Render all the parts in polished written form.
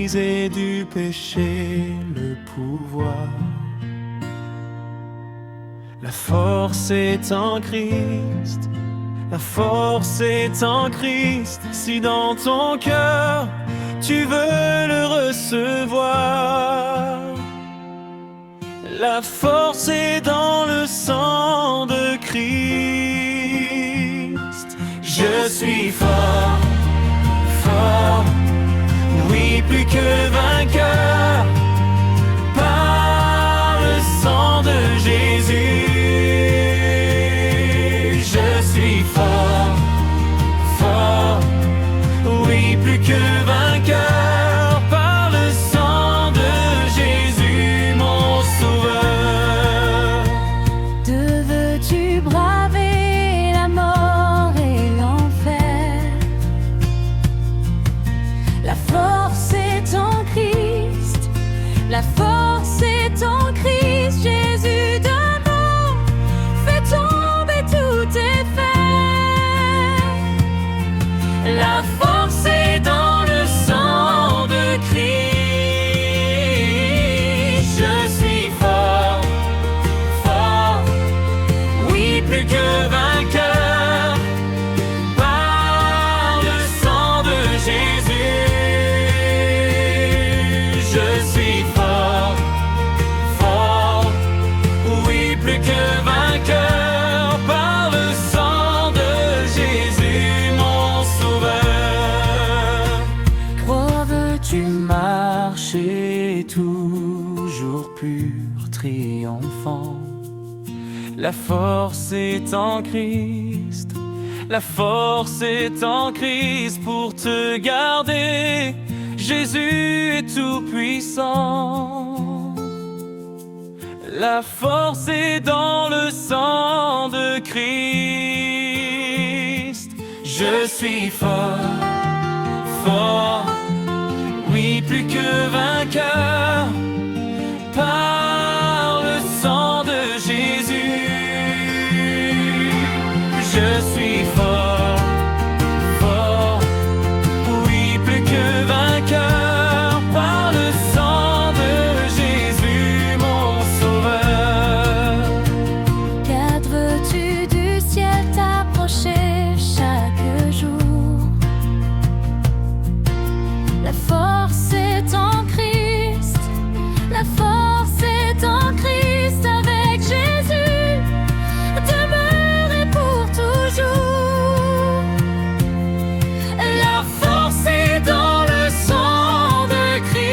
briser du péché le pouvoir. La force est en Christ, la force est en Christ. Si dans ton cœur tu veux le recevoir, la force est dans le sang de Christ. Je suis fort, fort, oui plus que vainqueur, par le sang de Jésus. Je suis fort, fort, oui plus que vainqueur, par le sang de Jésus mon sauveur. De veux-tu braver la mort et l'enfer? La force est en Christ, la force est en Christ. Jésus d'amour fait tomber tous tes fers. La force est dans le sang de Christ. Je suis fort, fort, oui plus que vainqueur, par le sang de Jésus. Je suis fort, fort, oui plus que vainqueur, par le sang de Jésus mon sauveur. Crois veux-tu marcher toujours pur, triomphant? La force est en Christ, la force est en Christ pour te garder. Jésus est tout puissant. La force est dans le sang de Christ. Je suis fort, fort, oui plus que vainqueur, par le sang de Jésus. Je suis fort, fort, oui plus que vainqueur, par le sang de Jésus mon sauveur. Qu'adres-tu du ciel t'approcher chaque jour? La force est en Christ, la force est en Christ. Avec Jésus, demeurer pour toujours. La force est dans le sang de Christ.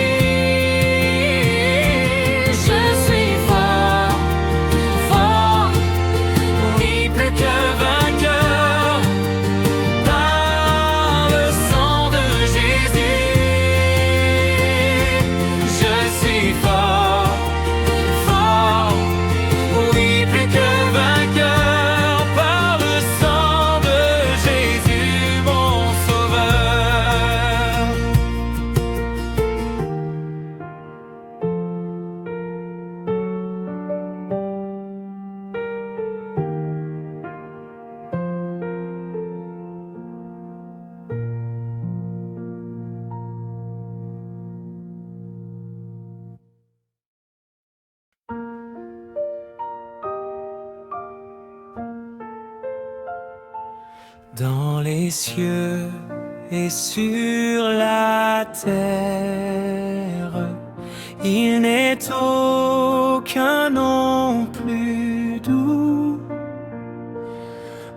Je suis fort, fort, oui plus que vainqueur, par le sang de Jésus. Je suis fort, fort, oui plus que vainqueur, par le sang de Jésus mon sauveur. Dans les cieux et sur la terre, il n'est aucun nom plus doux,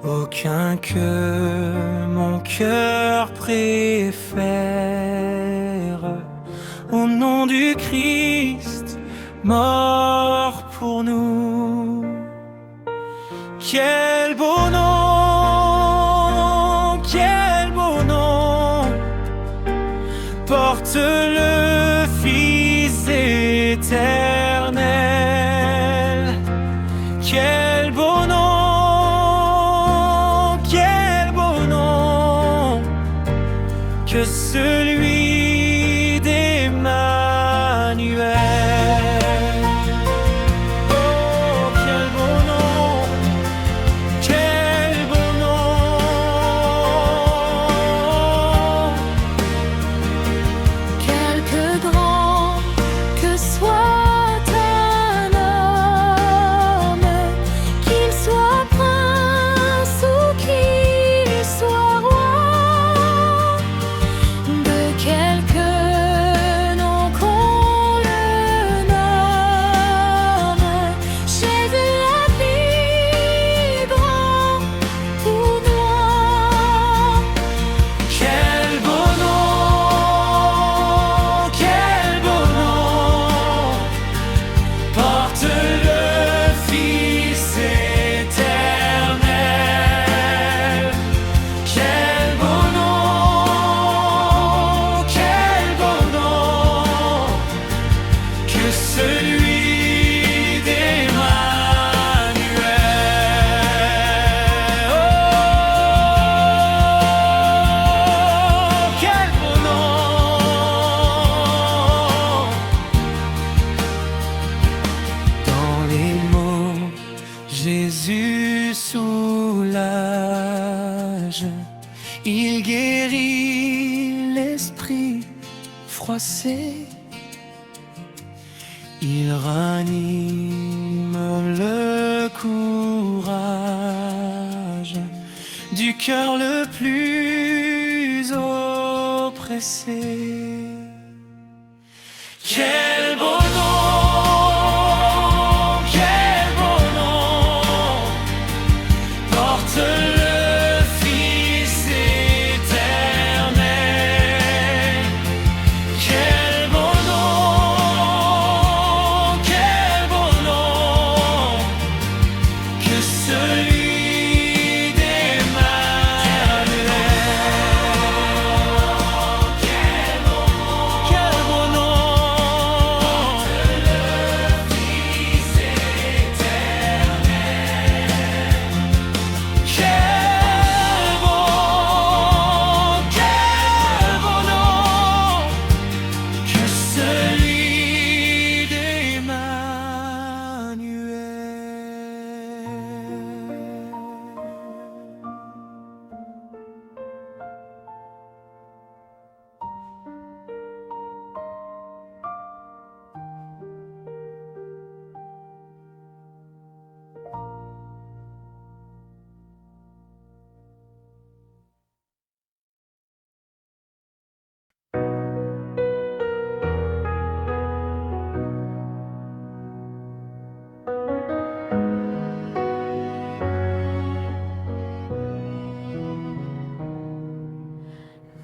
aucun que mon cœur préfère. Au nom du Christ, mort pour nous. Quel beau nom, quel beau nom, porte le Fils éternel. Quel beau nom, quel beau nom, que celui d'Emmanuel. Oh, quel beau nom, angoissé, il ranime le courage du cœur le plus oppressé. Quel beau nom, quel beau nom, porte le Fils éternel. Quel beau nom, que celui d'Emmanuel. Quel beau nom,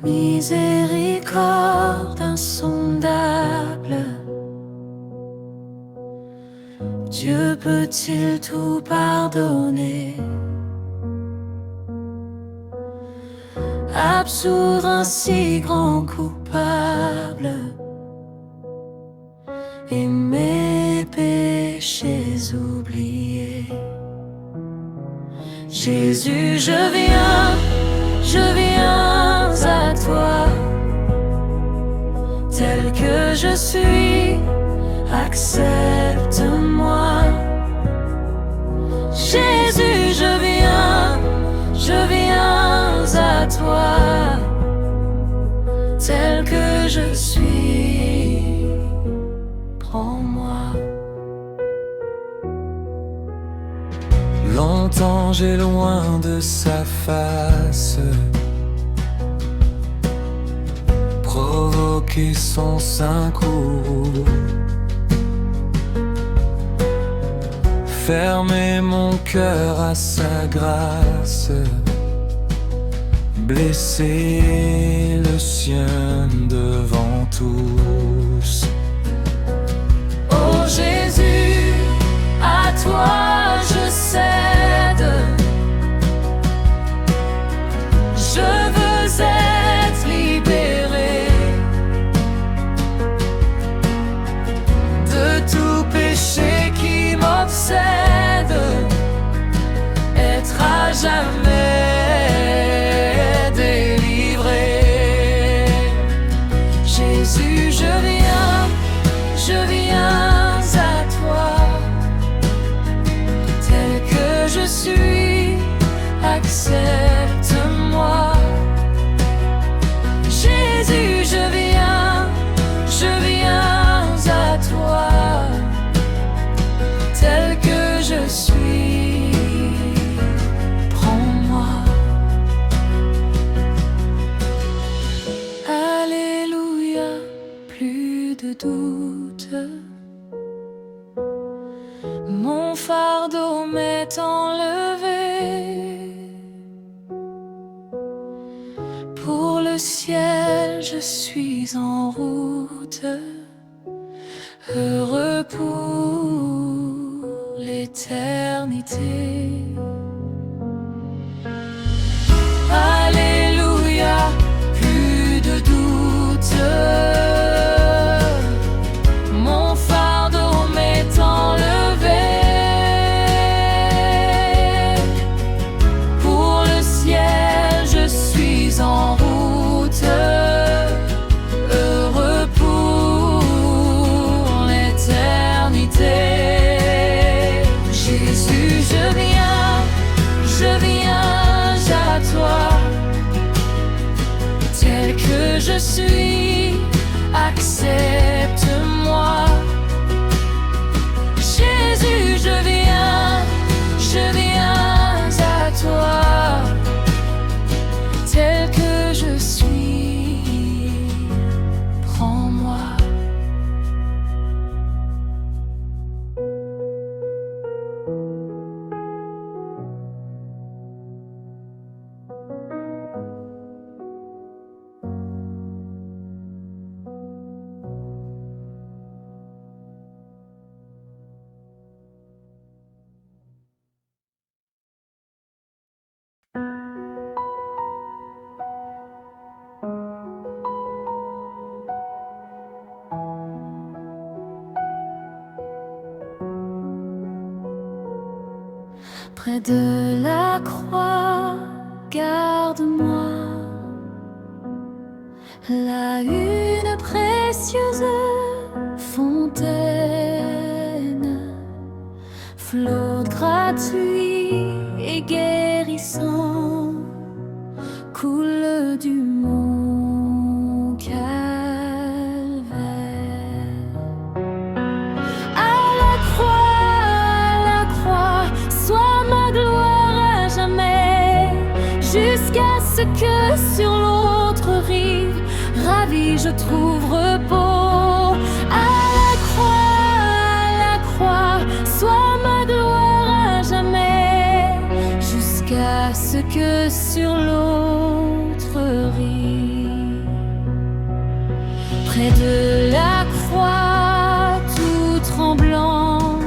Miséricorde insondable, Dieu peut-il tout pardonner? Absoudre un si grand coupable et mes péchés oubliés. Jésus, je viens à toi, tel que je suis, accepte-moi. Jésus, je viens à toi, tel que je suis, prends-moi. Longtemps j'ai loin de sa face provoqué son saint courroux, fermer mon cœur à sa grâce, blesser le sien devant tous. Oh Jésus, à toi je cède, je veux être libéré de tout péché qui m'obsède, être à jamais délivré. Jésus, je viens à toi, tel que je suis, accepte-moi. Jésus, je viens à toi, tel que je suis, prends-moi. Alléluia, plus de doute, mon fardeau m'est enlevé. Pour le ciel, je suis en route, heureux pour l'éternité. Alléluia, plus de doute, mon fardeau m'est enlevé. Pour le ciel, je suis en route, heureux pour l'éternité. Jésus, je viens à toi, tel que je suis, accepte. accepte-moi. Jésus, je viens à toi, tel que je suis, prends-moi. Près de la croix, garde-moi, là une précieuse fontaine, flot gratuit et guérissant, coule du mont Calvaire. À la croix, sois ma gloire à jamais, jusqu'à ce que sur l'autre rive, ravi, je trouve repos. À la croix, sois ma gloire à jamais, jusqu'à ce que sur l'autre rive, près de la croix, tout tremblant,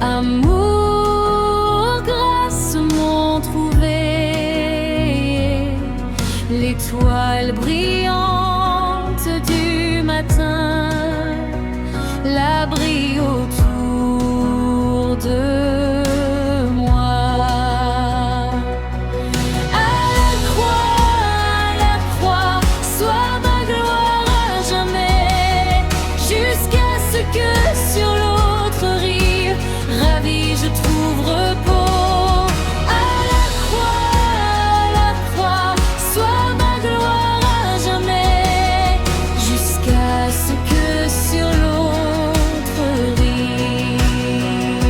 amour, grâce m'ont trouvé, l'étoile brillante du matin, l'abri autour de moi. À la croix, sois ma gloire à jamais, jusqu'à ce que sur l'autre rive, ravi, je trouve repos. À la croix, sois ma gloire à jamais, jusqu'à ce que sur l'autre rive,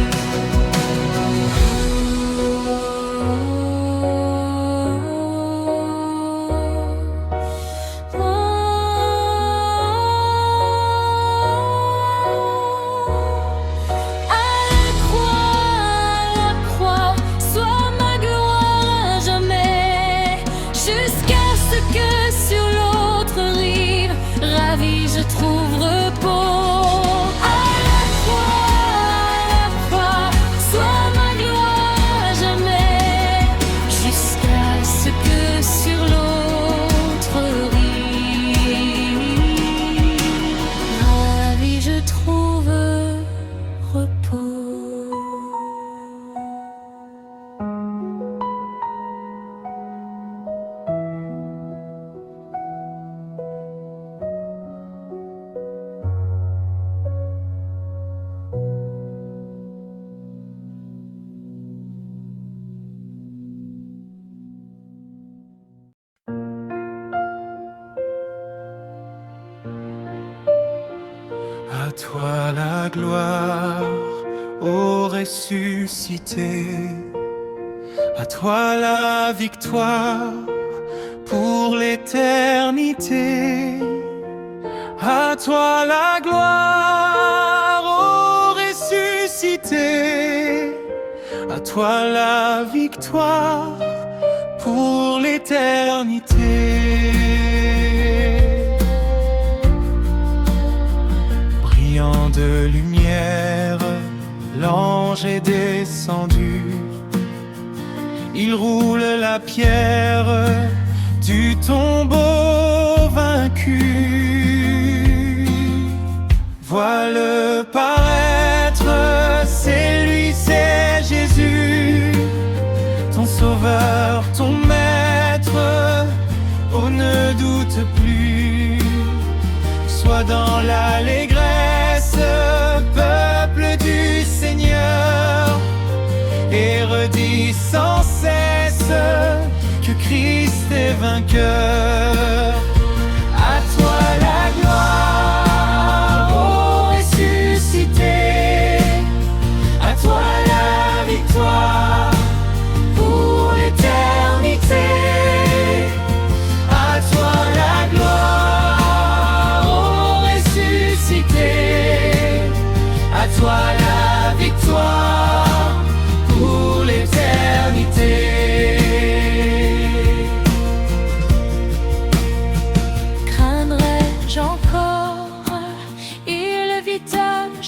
sois ma gloire à jamais, jusqu'à ce que sur l'autre rive, ravi, je trouve repos. À la croix, sois ma gloire à jamais, jusqu'à ce que sur l'autre rive, ravi, je trouve repos. À toi la gloire, ô ressuscité, à toi la victoire pour l'éternité. À toi la gloire, ô ressuscité, à toi la victoire pour l'éternité. Brillant de lumière, l'ange est descendu. Il roule la pierre du tombeau vaincu. Vois-le paraître, c'est lui, c'est Jésus, ton sauveur, ton maître. Oh, ne doute plus, sois dans l'allégresse, peuple du Seigneur, et redis sans cesse que Christ est vainqueur. À toi la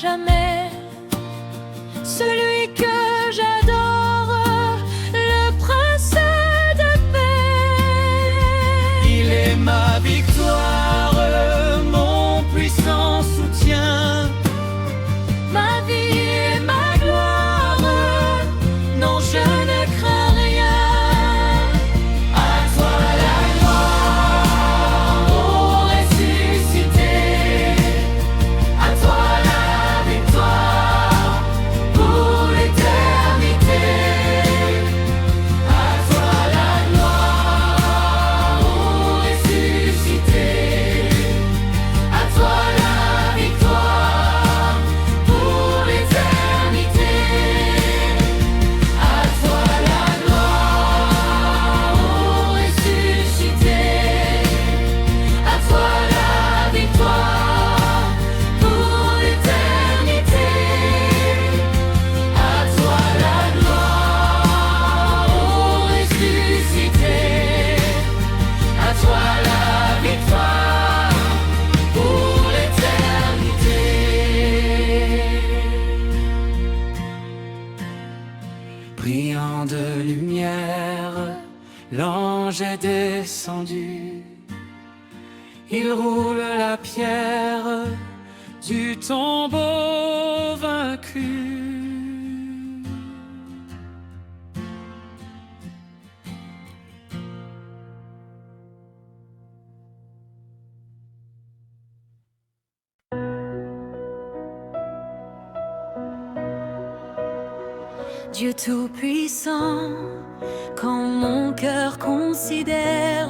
jamais. Celui que j'adore, le prince de paix. Il est ma victoire, mon puissant soutien. Ma vie et ma gloire, non je ne crains rien. À toi la gloire, ô ressuscité. À toi la victoire pour l'éternité. À toi la gloire, ô ressuscité. À toi la victoire pour l'éternité. À toi la gloire, ô ressuscité. À toi la victoire pour l'éternité. À toi la gloire, ô ressuscité. À toi la victoire pour l'éternité. Brillant de lumière, l'ange est descendu. Il roule la pierre du tombeau vaincu. Dieu Tout-Puissant, quand mon cœur considère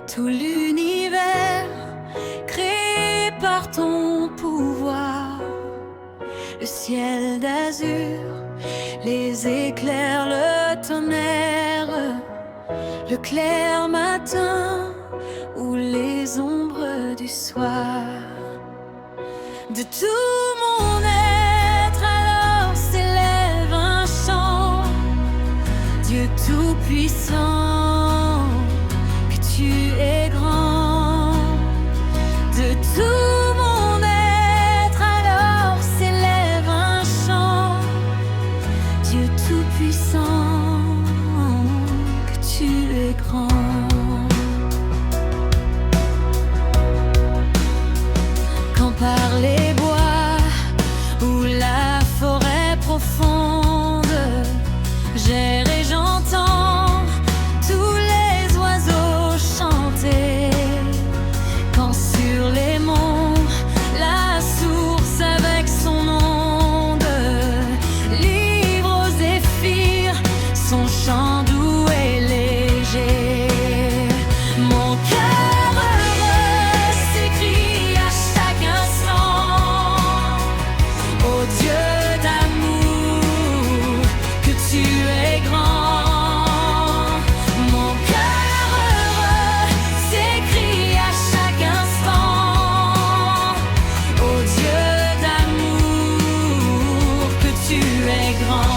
tout l'univers créé par ton pouvoir, le ciel d'azur, les éclairs, le tonnerre, le clair matin ou les ombres du soir. De tout mon être alors s'élève un chant, Dieu Tout-Puissant, que tu es grand. De tout mon être alors s'élève un chant, Dieu Tout-Puissant, que tu es grand. Quand par les bois ou la forêt profonde, j'erre et j'entends tous les oiseaux chanter. Quand sur les monts, la source avec son onde livre aux zéphyrs son chant doux et léger. Mon cœur heureux s'écrie à chaque instant: ô Dieu d'amour, que tu es grand. Mon cœur heureux s'écrie à chaque instant: ô Dieu d'amour, que tu es grand.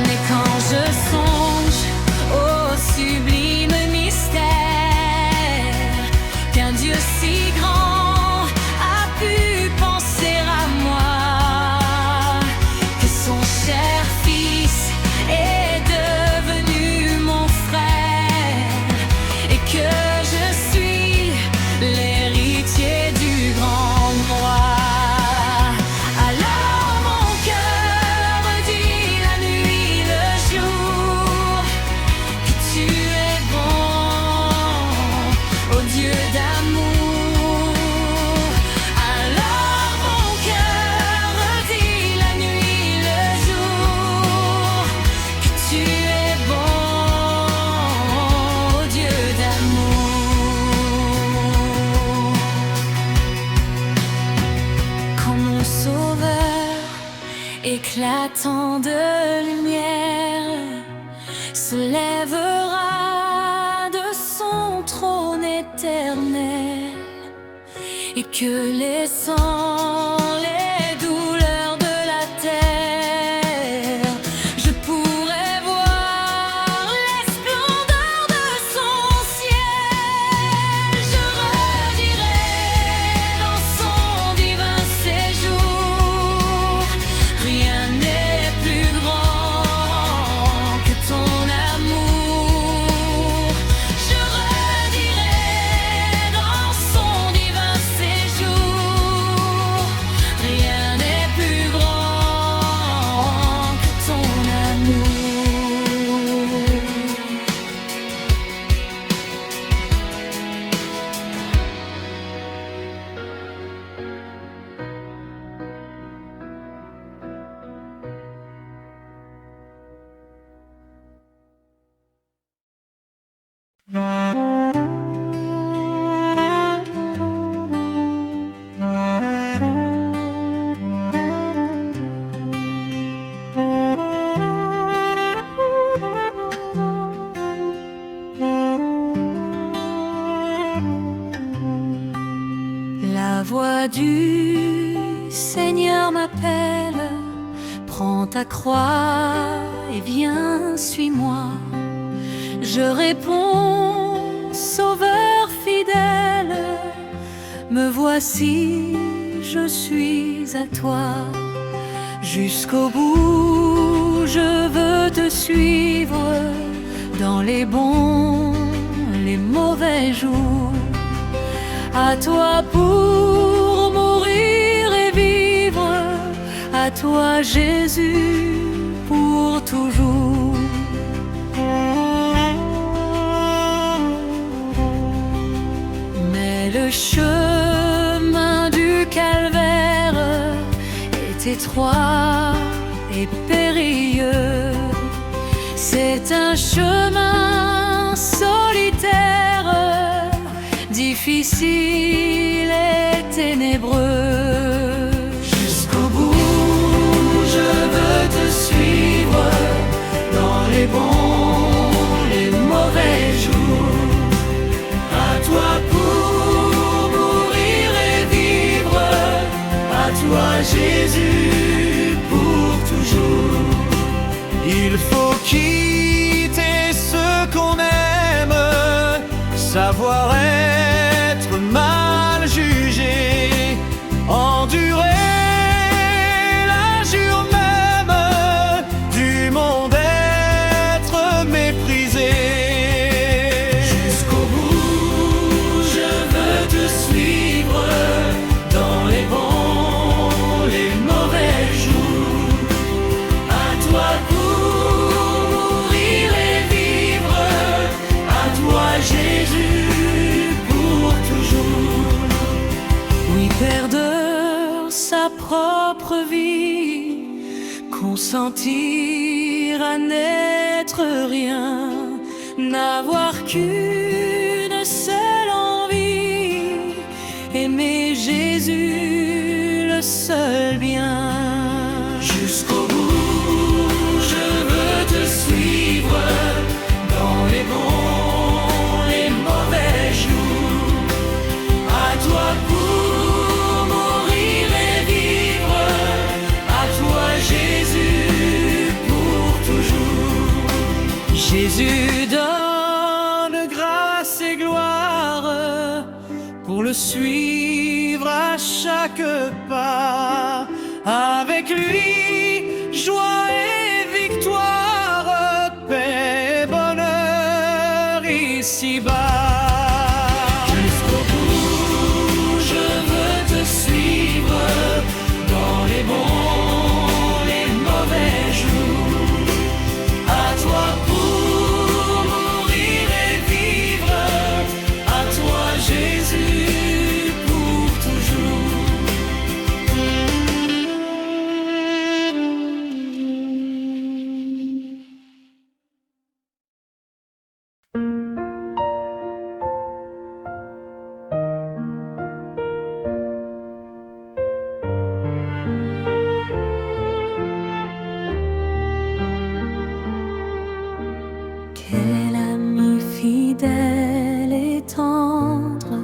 Mais quand je songe au sublime mystère qu'un Dieu si grand a pu penser à moi, que son cher fils est devenu mon frère et que je suis l'héritier du grand roi, alors mon cœur dit la nuit, le jour, que tu es bon, ô Dieu d'amour. Alors mon cœur dit la nuit, le jour, que tu es bon, ô Dieu d'amour. Quand mon sauveur, éclatant de lumière, se lèvera de son trône éternel, et que les sangs, les douleurs de la terre, je pourrai voir les splendeurs de son ciel. Je La voix du Seigneur m'appelle, prends ta croix et viens, suis-moi. Je réponds, Sauveur fidèle, me voici, je suis à toi. Jusqu'au bout, je veux te suivre, dans les bons, les mauvais jours. À toi pour mourir et vivre, à toi Jésus pour toujours. Mais le chemin du calvaire est étroit et périlleux. C'est un chemin solitaire, difficile et ténébreux. Jusqu'au bout, je veux te suivre, dans les bons, les mauvais jours. À toi pour mourir et vivre, à toi Jésus pour toujours. Il faut quitter ce qu'on aime, savoir être mal jugé, endurer l'injure même du monde, être méprisé. Jusqu'au bout, je veux te suivre, dans les bons, les mauvais jours. À toi pour mourir et vivre, à toi Jésus pour toujours. Oui, perdre sa propre vie, consentir à n'être rien, n'avoir qu'une seule envie, aimer Jésus, le seul bien. Jusqu'au bout, je veux te suivre, dans les bons, les mauvais jours. À toi pour mourir et vivre, à toi Jésus pour toujours. Jésus donne grâce et gloire, pour le suivre à chaque pas. Avec lui, joie et victoire, paix et bonheur ici-bas. Jusqu'au bout, je veux te suivre, dans les bons, les mauvais jours. À toi pour mourir et vivre, à toi Jésus pour toujours. Quel ami fidèle et tendre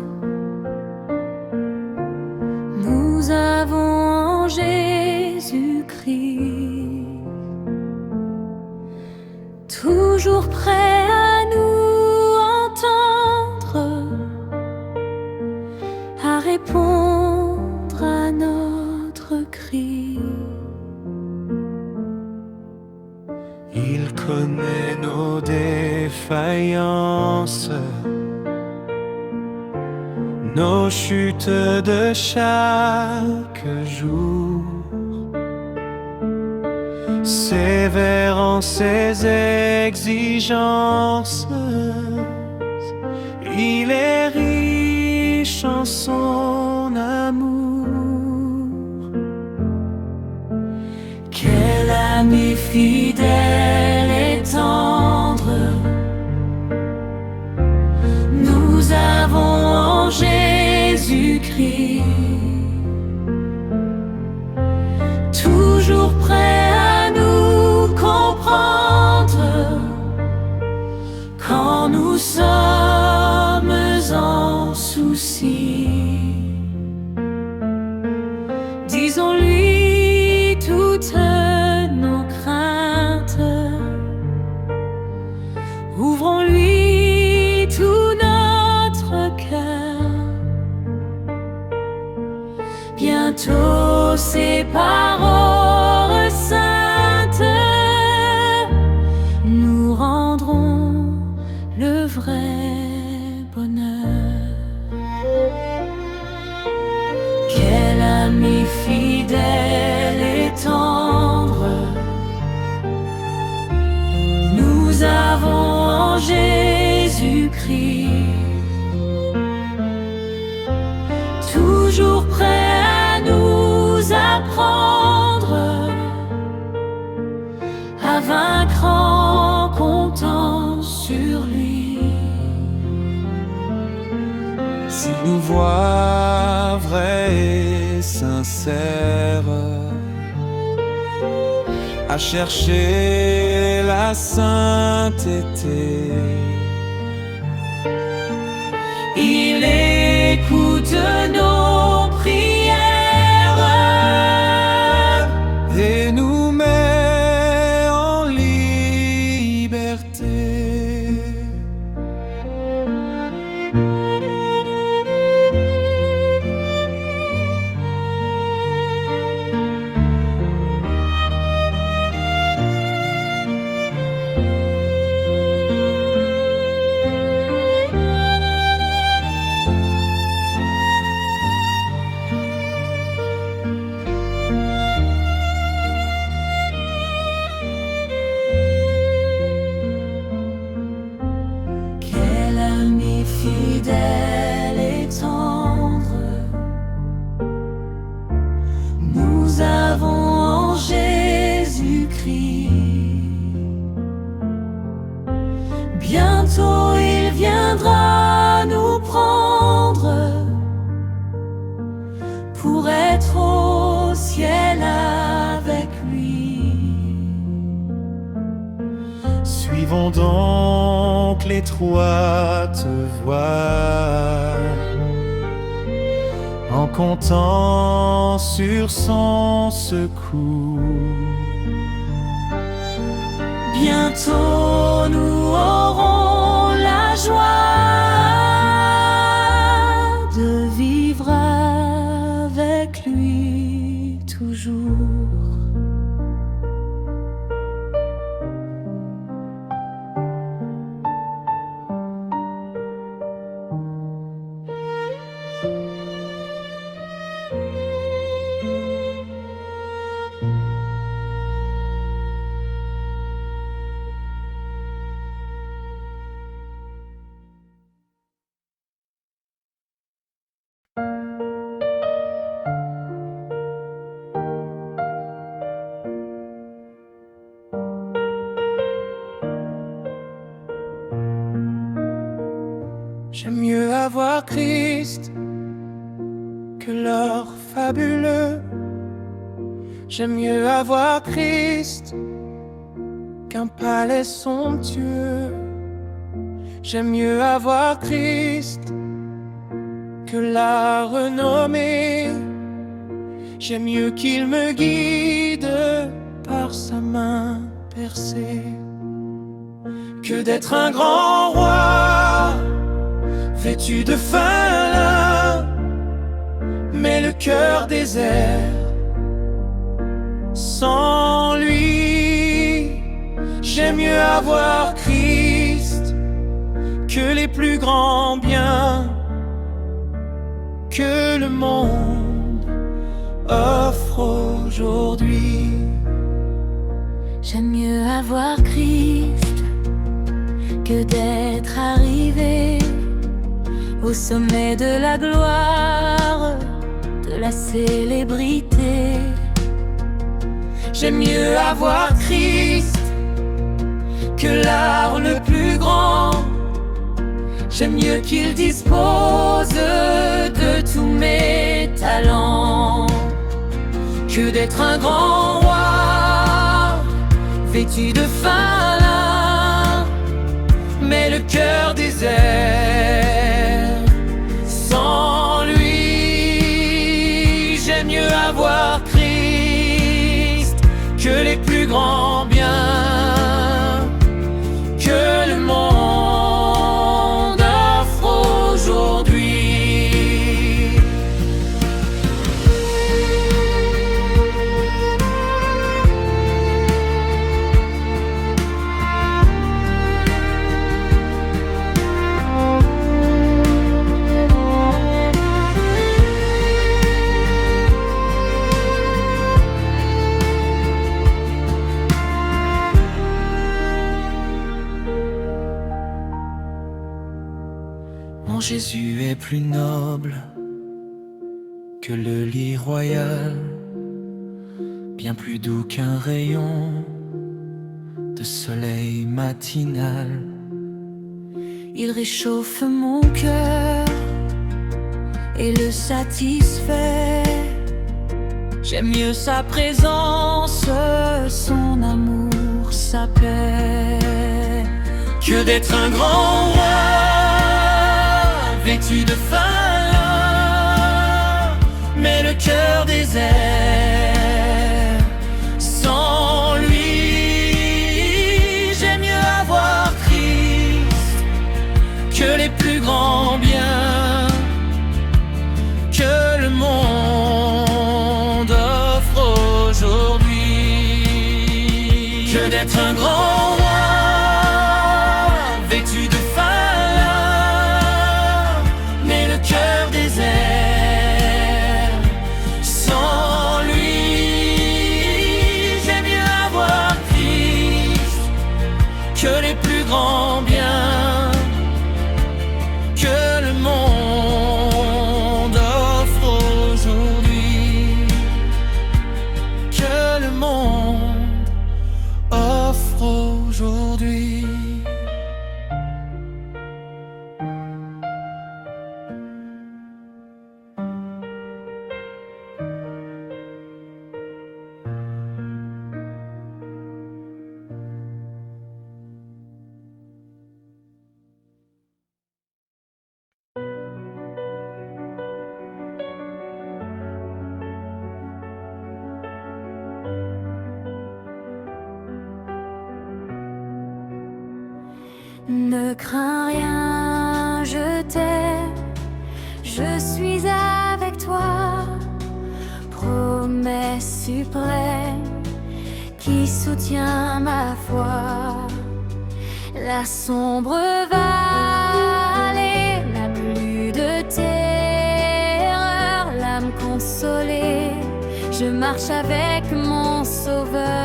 nous avons en Jésus-Christ, toujours prêt à nous entendre, à répondre à notre cri. Il connaît nos défaillances, nos chutes de chaque jour. Sévère en ses exigences, il est riche en son amour. Quel ami fidèle et tendre nous avons en Jésus-Christ, toujours prêt à nous comprendre quand nous sommes en souci. ses paroles saintes, nous rendrons le vrai bonheur. Quel ami fidèle et tendre nous avons en Jésus-Christ, toujours prêt à nous apprendre à vaincre en comptant sur lui. S'il nous voit vrai et sincère, à chercher la sainteté, il écoute nos prières et nous met en liberté. Fidèle et tendre, nous avons en Jésus-Christ. Bientôt il viendra nous prendre pour être au ciel avec lui. Suivons donc l'étroite voie en comptant sur son secours. Bientôt nous aurons la joie de vivre avec lui toujours. J'aime mieux avoir Christ que l'or fabuleux. J'aime mieux avoir Christ qu'un palais somptueux. J'aime mieux avoir Christ que la renommée. J'aime mieux qu'il me guide par sa main percée que d'être un grand roi vêtu de fin lin, mais le cœur désert. Sans lui, j'aime mieux avoir Christ que les plus grands biens que le monde offre aujourd'hui. J'aime mieux avoir Christ que d'être arrivé au sommet de la gloire, de la célébrité. J'aime mieux avoir Christ que l'art le plus grand. J'aime mieux qu'il dispose de tous mes talents que d'être un grand roi vêtu de fin lin, mais le cœur désert. Sans lui, j'aime mieux avoir Christ que les plus grands biens que le monde offre aujourd'hui. Mon Jésus est plus noble que le lit royal, bien plus doux qu'un rayon de soleil matinal. Il réchauffe mon cœur et le satisfait. J'aime mieux sa présence, son amour, sa paix, que d'être un grand roi vêtu de fin, mais le cœur désert. Sans lui, j'aime mieux avoir Christ que les plus grands biens que le monde offre aujourd'hui. Que d'être un grand roi vêtu de fin, mais le cœur désert. Sans lui, j'aime mieux avoir Christ que les plus grands biens que le monde offre aujourd'hui. Que le monde offre aujourd'hui. Ne crains rien, je t'aime, je suis avec toi. Promesse suprême qui soutient ma foi. La sombre vallée n'a plus de terreur, l'âme consolée, je marche avec mon Sauveur.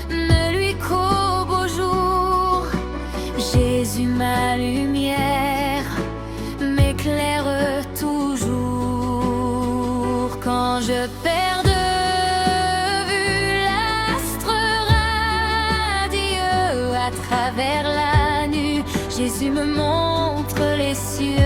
Ne lui qu'au beau jour, Jésus ma lumière m'éclaire toujours. Quand je perds de vue l'astre radieux à travers la nuit, Jésus me montre les cieux.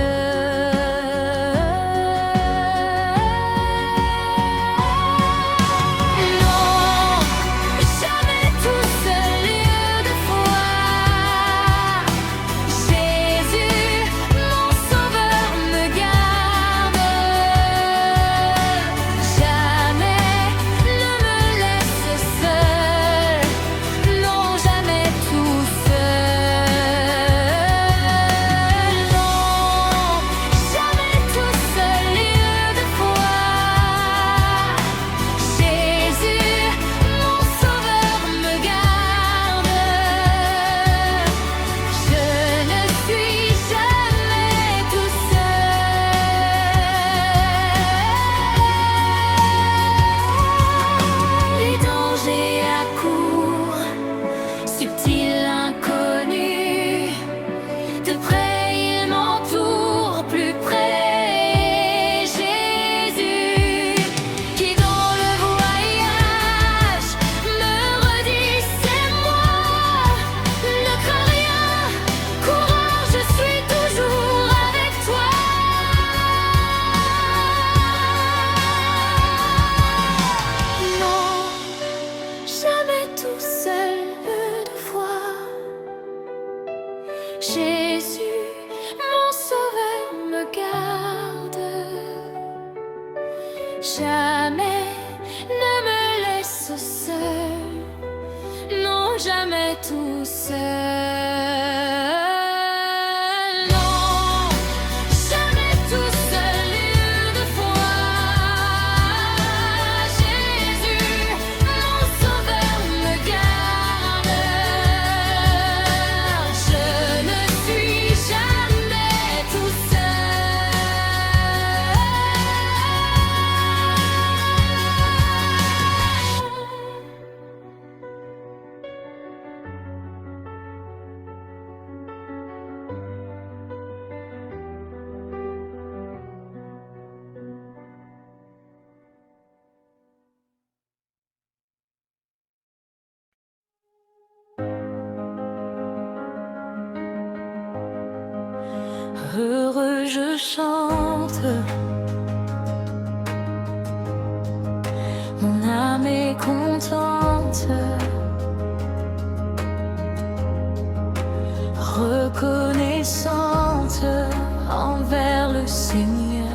jamais tout seul. Non, jamais tout seul une fois. Jésus, mon sauveur, me garde. Je ne suis jamais tout heureux, je chante. Mon âme est contente, reconnaissante envers le Seigneur.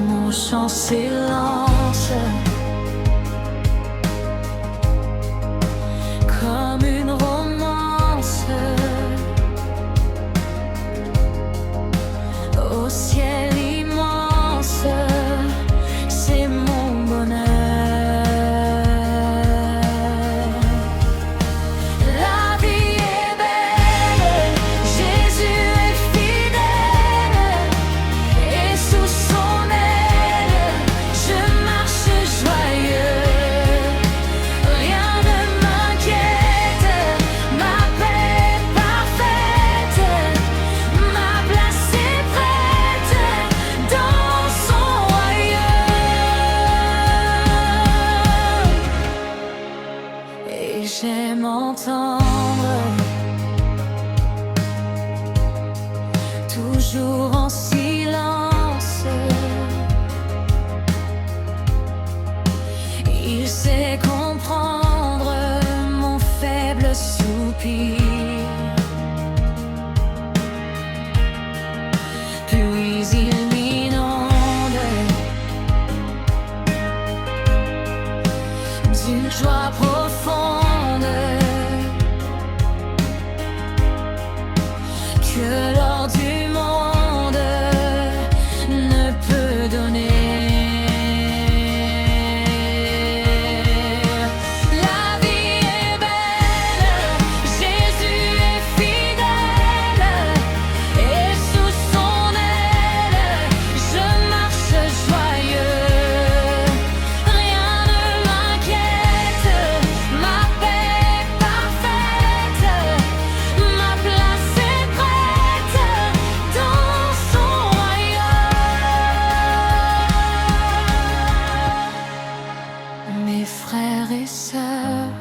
Mon chant s'élance comme une romance au ciel immense, c'est mon bonheur. La vie est belle, Jésus est fidèle, et sous son aile, je marche joyeux. Rien ne m'inquiète, ma paix est parfaite, ma place est prête dans son royaume. Et j'aime entendre, toujours en silence, il sait comprendre mon faible soupir. Puis il m'inonde d'une joie profonde que l'or du monde ne peut donner. La vie est belle, Jésus est fidèle, et sous son aile, je marche joyeux. Rien ne m'inquiète, ma paix est parfaite, ma place est prête dans son royaume. Mes frères et sœurs,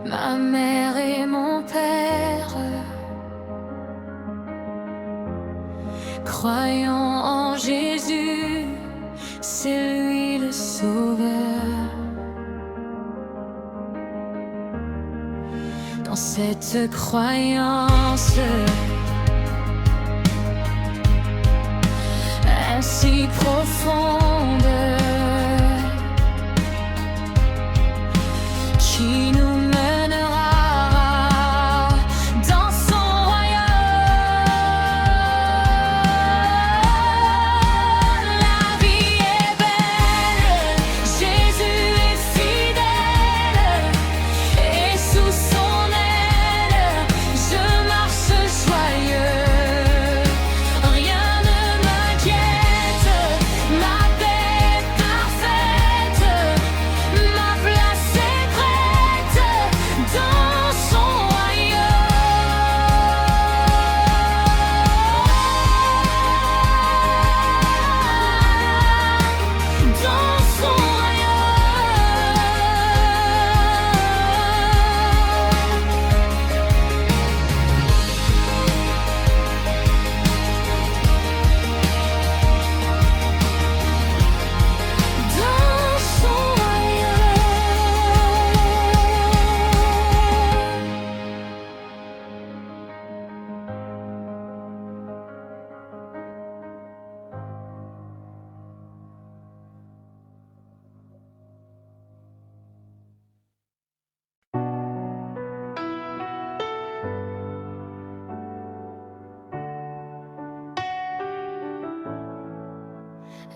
ma mère et mon père, croyons en Jésus, c'est lui le sauveur. Dans cette croyance ainsi profonde qui nous mènera dans son royaume. La vie est belle, Jésus est fidèle, et sous son aile, je marche joyeux. Rien ne m'inquiète,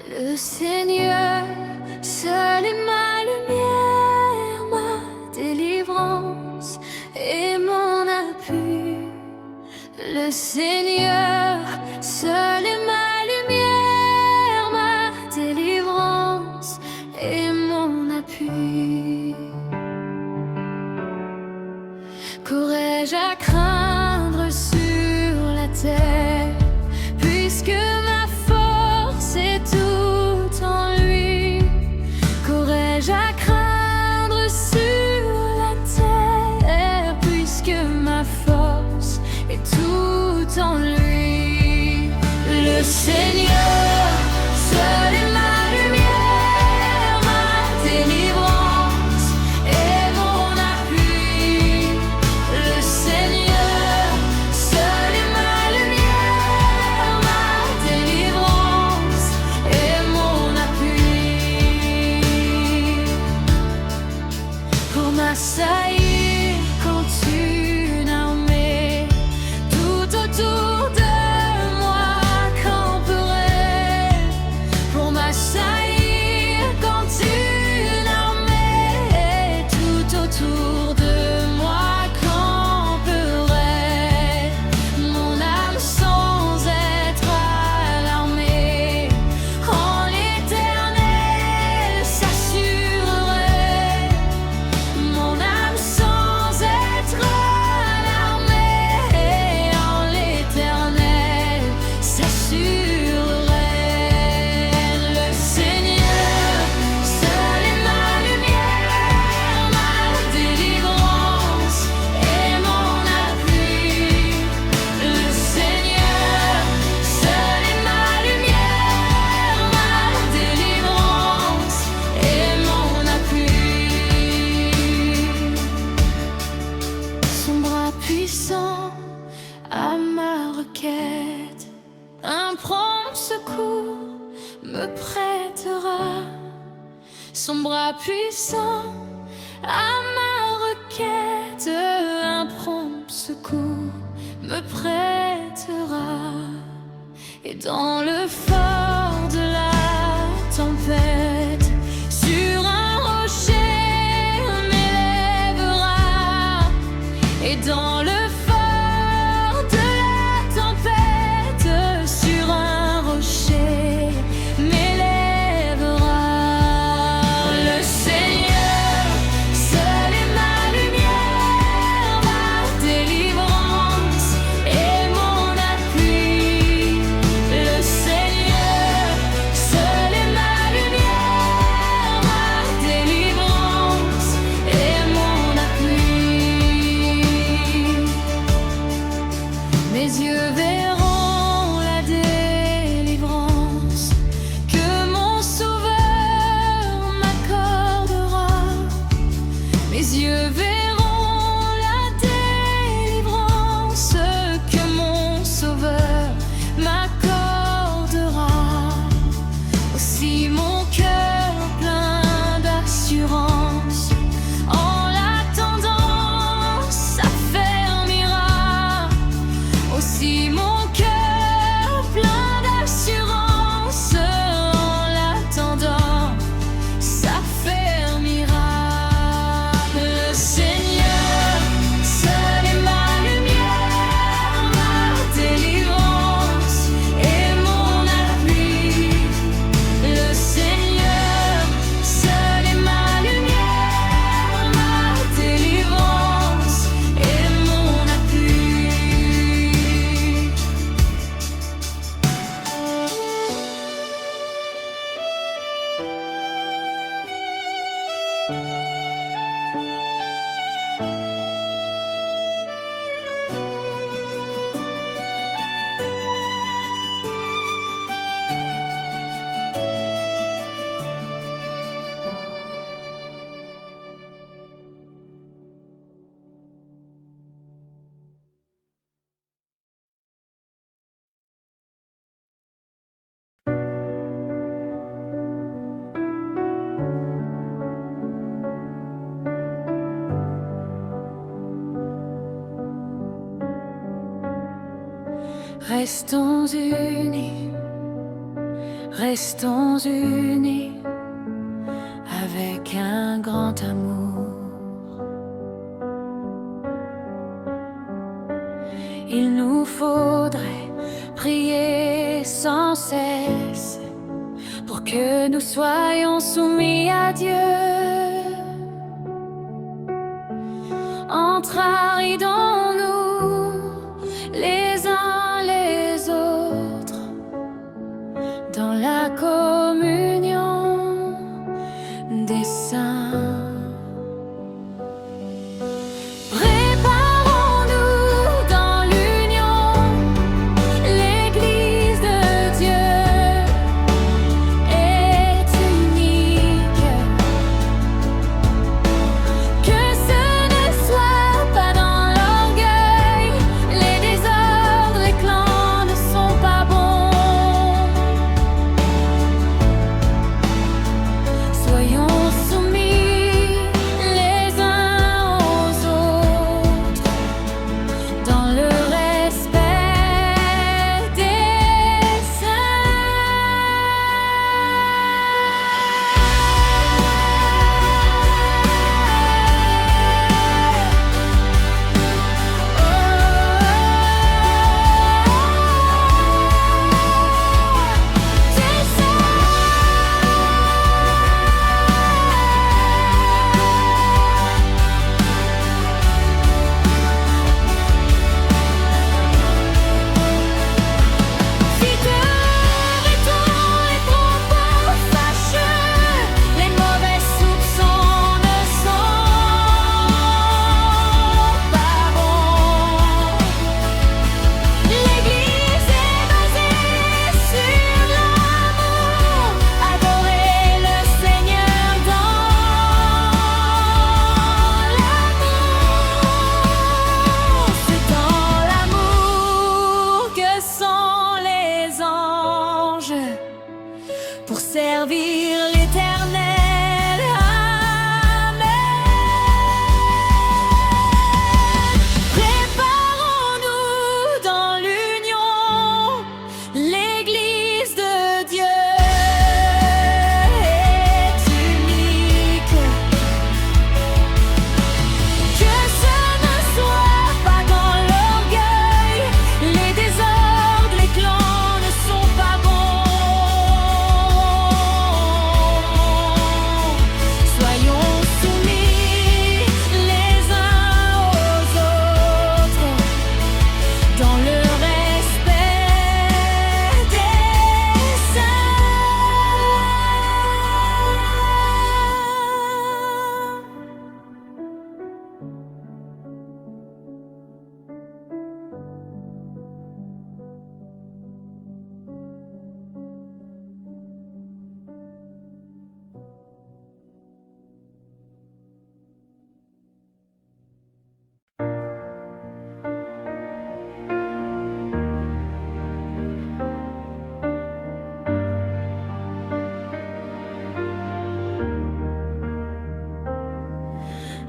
Le Seigneur, seul est ma lumière, ma délivrance et mon appui. Le Seigneur, seul est ma lumière, ma délivrance et mon appui. Qu'aurais-je à craindre sur la terre, puisque ma force est tout en lui? Qu'aurais-je à craindre sur la terre, puisque ma force est tout en lui? Le Seigneur, seul est ma lumière, ma délivrance et mon appui. Le Seigneur, seul est ma lumière, ma délivrance et mon appui. Pour m'assaillir contre une armée, tout autour de moi camperait. Pour m'assaillir contre une armée, tout autour de moi camperait. Mon âme sans être alarmée, en l'Éternel s'assurerait. Mon âme sans être alarmée, en l'Éternel s'assurerait. Le Seigneur, seul est ma lumière, ma délivrance et mon appui. Le Seigneur, seul est ma lumière, ma délivrance et mon appui. Son bras puissant à ma requête, un prompt secours me prêtera. Son bras puissant à ma requête, un prompt secours me prêtera. Et dans le fort de la tempête, sur un rocher m'élèvera. Et dans le fort de la tempête, sur un rocher m'élèvera. Le Seigneur, seul est ma lumière, ma délivrance et mon appui. Le Seigneur, seul est ma lumière, ma délivrance et mon appui. Mes yeux verront la délivrance que mon Sauveur m'accordera. Mes yeux verront la délivrance que mon Sauveur m'accordera. Aussi mon cœur plein d'assurance, en l'attendant, s'affermira. Aussi mon cœur plein d'assurance, en l'attendant, s'affermira. Le Seigneur, seul est ma lumière, ma délivrance et mon appui. Le Seigneur, seul est ma lumière, ma délivrance et mon appui. Restons unis, restons unis avec un grand amour. Il nous faudrait prier sans cesse pour que nous soyons soumis à Dieu. Entraridons-nous les uns les autres dans la communion des saints. Pour servir l'Éternel. Amen. Préparons-nous dans l'union, l'Église de Dieu est unique. Que ce ne soit pas dans l'orgueil, les désordres, les clans ne sont pas bons.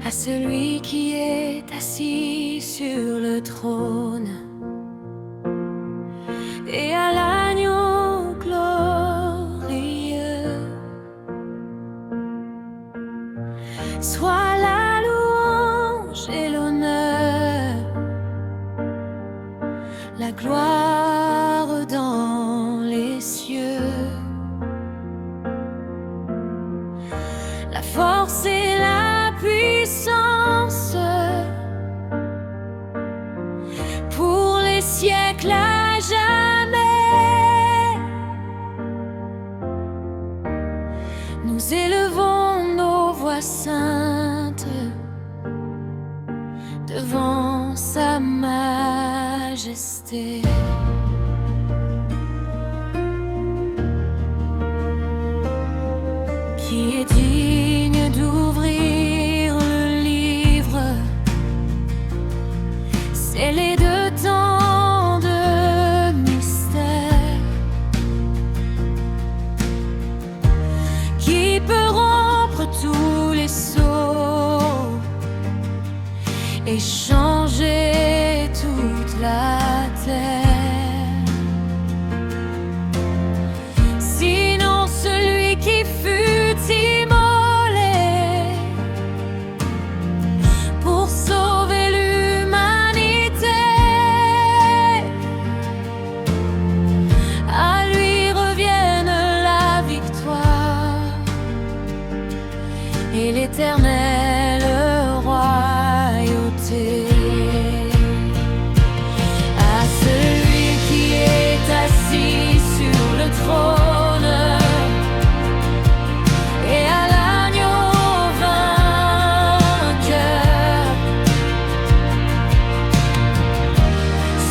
À celui qui est assis sur le trône et à l'agneau glorieux, soit la louange et l'honneur, la gloire dans les cieux, la force et la puissance pour les siècles à jamais. Nous élevons nos voix saintes devant sa majesté. Qui est digne d'ouvrir le livre, scellé de tant de mystères, qui peut rompre tous les sceaux et changer toute la terre. Si et l'éternelle royauté. À celui qui est assis sur le trône et à l'agneau vainqueur,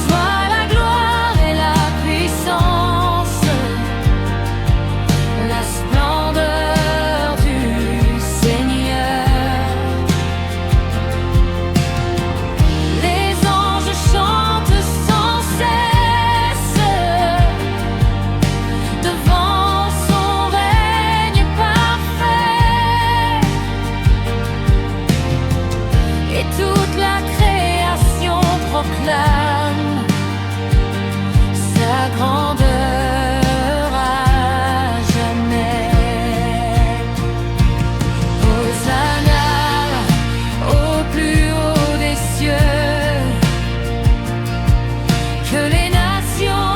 soit la gloire et la puissance, la splendeur du Seigneur. Les anges chantent sans cesse devant son règne parfait, et toute la création proclame sa grandeur à jamais. Hosanna au plus haut des cieux, que les nations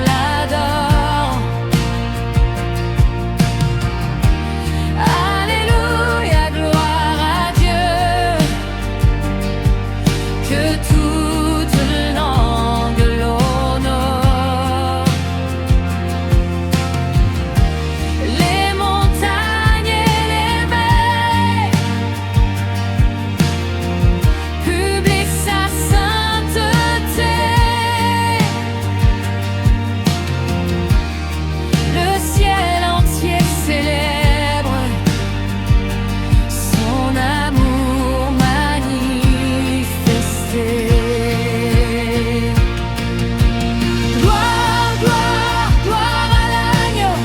l'adorent. Alléluia, gloire à Dieu, que toute langue l'honore. Les montagnes et les mers publient sa sainteté. Le ciel entier célèbre son amour manifesté. Gloire, gloire, gloire à l'agneau,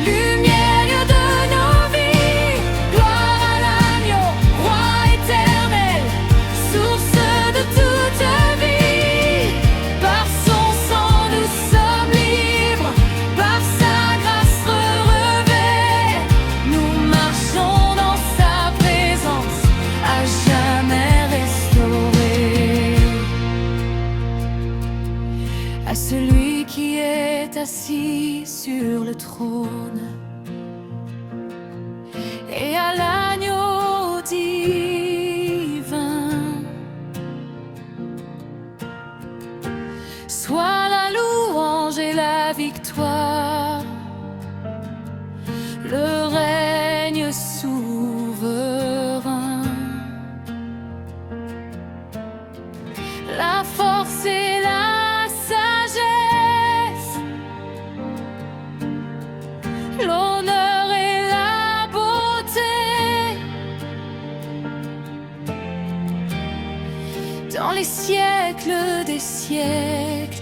lumière de nos vies. Gloire à l'agneau, roi éternel, source de toute vie. Par son sang nous sommes libres, par sa grâce relevée. Nous marchons dans sa présence, à jamais restaurée. À celui qui est assis sur le trône et à l'agneau divin, soit la louange et la victoire, le règne souverain, la force et la sagesse, l'honneur et la beauté, dans les siècles des siècles.